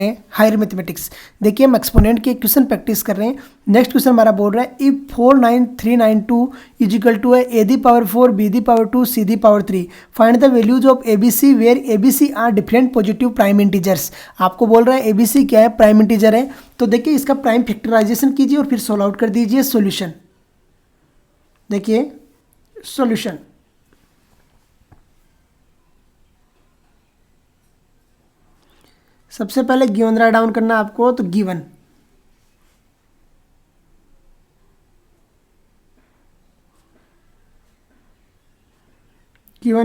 Higher mathematics. देखिए हम exponent के क्वेश्चन प्रैक्टिस कर रहे हैं। नेक्स्ट क्वेश्चन हमारा बोल रहा है इफ 49392 इज इक्वल टू है a the power 4 b the power 2 c the power 3 find the values of abc where abc are different positive prime integers. आपको बोल रहा है abc क्या है, प्राइम इंटीजर है। तो देखिए इसका प्राइम फैक्टराइजेशन कीजिए और फिर सोल्व आउट कर दीजिए सॉल्यूशन। देखिए सॉल्यूशन, सबसे पहले गिवन राइट डाउन करना आपको। तो गिवन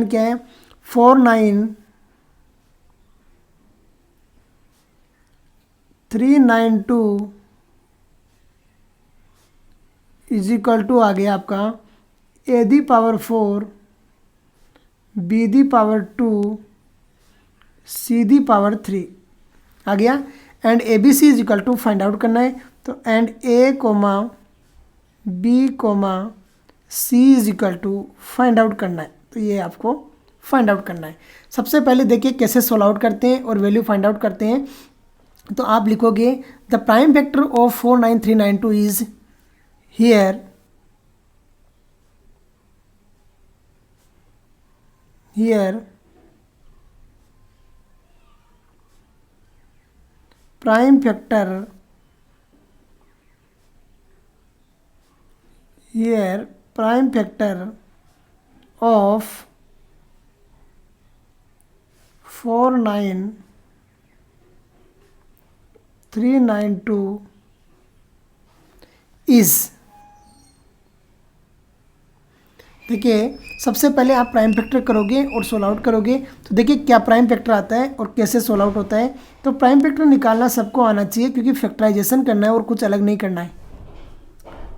क्या है, 49392 इज इक्वल टू आ गया आपका a the power 4 b the power 2 c the power 3 आ गया। And A B C is equal to find out करना है। तो and A comma B comma C is equal to find out करना है। तो ये आपको फाइंड आउट करना है। सबसे पहले देखिए कैसे सोल्व आउट करते हैं और वैल्यू फाइंड आउट करते हैं। तो आप लिखोगे the prime factor of 49392 is here prime factor of 49392 is। देखिए सबसे पहले आप प्राइम फैक्टर करोगे और सोल्व आउट करोगे। तो देखिए क्या प्राइम फैक्टर आता है और कैसे सोल्व आउट होता है। तो प्राइम फैक्टर निकालना सबको आना चाहिए क्योंकि फैक्टराइजेशन करना है और कुछ अलग नहीं करना है।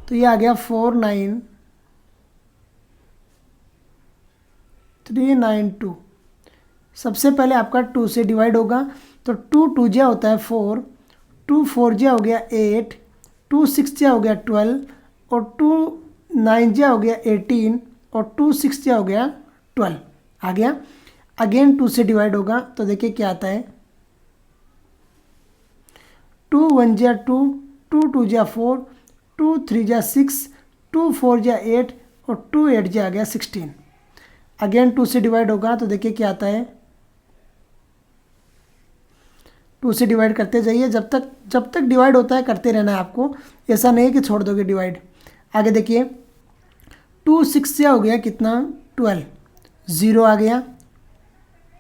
तो ये आ गया 49392। सबसे पहले आपका 2 से डिवाइड होगा। तो 2 2 जा होता है 4, 2 4 जा हो गया 8, 2 6 जा हो गया 12 और 2 9 जा हो गया 18 और 2 6 जा हो गया 12 आ गया। अगेन 2 से डिवाइड होगा। तो देखिए क्या आता है, 2 1 जा 2, 2 2 जा 4, 2 3 जा 6, 2 4 जा 8 और 2 8 जा आ गया 16। अगेन 2 से डिवाइड होगा। तो देखिए क्या आता है, 2 से डिवाइड करते जाइए जब तक डिवाइड होता है करते रहना है आपको। ऐसा नहीं है कि छोड़ दोगे डिवाइड। आगे देखिए 2 6 से हो गया कितना 12, 0 आ गया।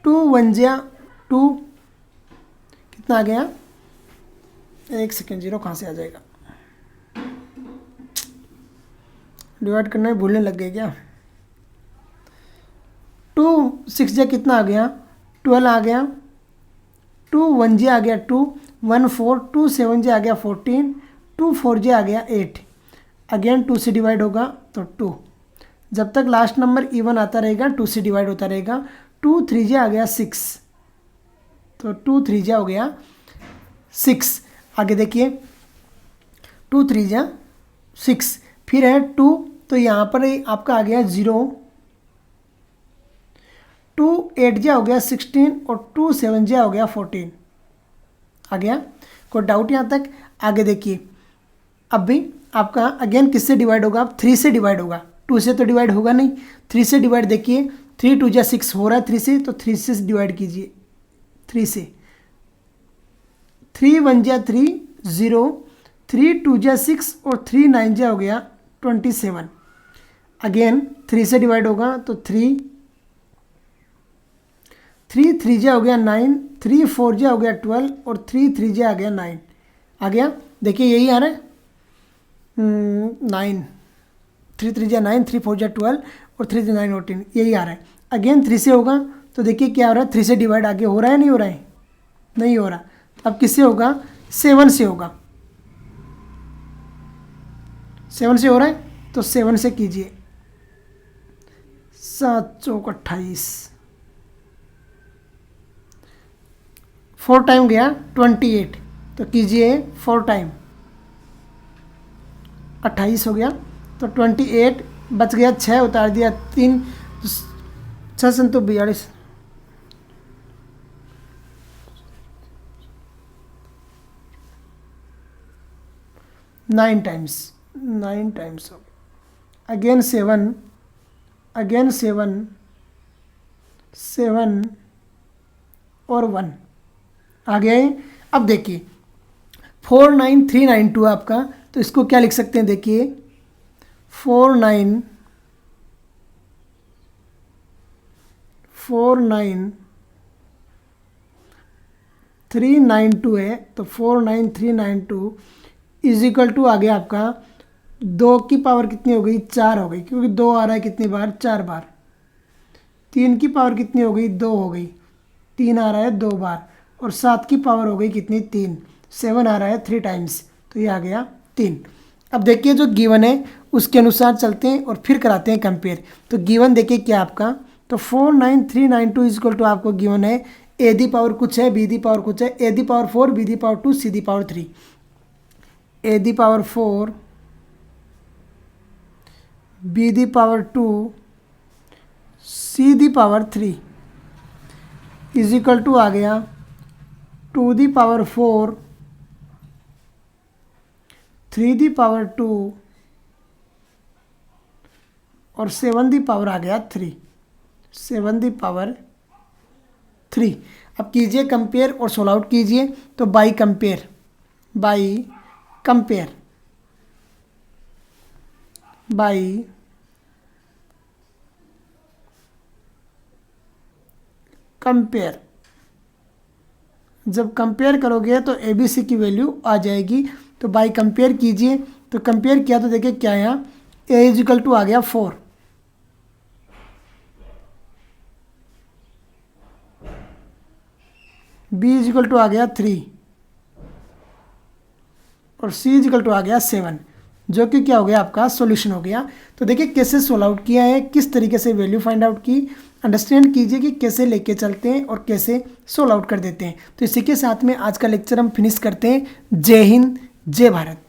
2 1 जा 2 कितना आ गया, एक सेकेंड, 0 कहाँ से आ जाएगा, डिवाइड करने में भूलने लग गए क्या। 2 6 जा कितना आ गया 12 आ गया। 2 1 जा आ गया 2, 1 4, 2 7 जा आ गया 14, 2 4 जा आ गया 8। अगेन 2 से डिवाइड होगा तो 2, जब तक लास्ट नंबर इवन आता रहेगा 2 से डिवाइड होता रहेगा। 2 3 जा आ गया 6, तो 2 3 जा हो गया 6। आगे देखिए 2 3 जा 6, फिर है 2, तो यहाँ पर आपका आ गया 0, 2 8 जा हो गया 16 और 2 7 जा हो गया 14 आ गया। कोई डाउट यहाँ तक। आगे देखिए अब भी आपका अगेन किससे डिवाइड होगा, अब 3 से डिवाइड होगा। 2 से तो डिवाइड होगा नहीं, 3 से डिवाइड देखिए 3 2 जा 6 हो रहा है 3 से, तो 3 से डिवाइड कीजिए 3 से। 3 1 जा 3 0, 3 2 जा 6 और 3 9 जा हो गया 27। अगेन 3 से डिवाइड होगा तो 3 3 जा हो गया 9, 3 4 जा हो गया 12 और 3 3 जा आ गया 9 आ गया। देखिए यही आ रहा है 9, 3 3 जा 9, 3 4 जा 12 और 3 3 9 14, यही आ रहा है। अगेन 3 से होगा तो देखिए क्या हो रहा है, 3 से डिवाइड आगे हो रहा है नहीं हो रहा है, नहीं हो रहा। अब किससे होगा, 7 से होगा, 7 से हो रहा है तो 7 से कीजिए। 7 चौक 28, 4 टाइम गया 28, तो कीजिए 4 टाइम 28 हो गया। तो 28 बच गया, 6 उतार दिया 3, 6 42, 9 टाइम्स, 9 टाइम्स हो गए। अगेन 7, अगेन 7, 7 और 1 आ गया है। अब देखिए 49392 आपका, तो इसको क्या लिख सकते हैं, देखिए 49392 है, तो 49392 इज इक्वल टू आ गया आपका 2 की पावर कितनी हो गई, 4 हो गई, क्योंकि 2 आ रहा है कितनी बार, 4 बार। 3 की पावर कितनी हो गई, 2 हो गई, 3 आ रहा है 2 बार। और 7 की पावर हो गई कितनी, 3, 7 आ रहा है 3 टाइम्स, तो ये आ गया 3। अब देखिए जो गिवन है उसके अनुसार चलते हैं और फिर कराते हैं कंपेयर। तो गिवन देखिए क्या आपका, तो 49392 इज इक्वल टू आपको गिवन है ए दी पावर कुछ है, बी दी पावर कुछ है, A the power 4, B the power 2, C the power 3। A the power 4, B the power 2, C the power 3 is equal to आ गया 2 दी power 4, 3 दी power 2 और 7 the power आ गया 3, 7 दी power 3। अब कीजिए कंपेयर और सोल्व आउट कीजिए। तो by compare, by compare, by compare, जब कंपेयर करोगे तो ए बी सी की वैल्यू आ जाएगी। तो बाई कंपेयर कीजिए, तो कंपेयर किया तो देखिए क्या है, ए इज इक्वल टू आ गया 4, बी इज इक्वल टू आ गया 3 और सी इज इक्वल टू आ गया 7, जो कि क्या हो गया आपका सॉल्यूशन हो गया। तो देखिए कैसे सोल्व आउट किया है, किस तरीके से वैल्यू फाइंड आउट की, अंडरस्टैंड कीजिए कि कैसे लेके चलते हैं और कैसे सोल्व आउट कर देते हैं। तो इसी के साथ में आज का लेक्चर हम फिनिश करते हैं। जय हिंद, जय भारत।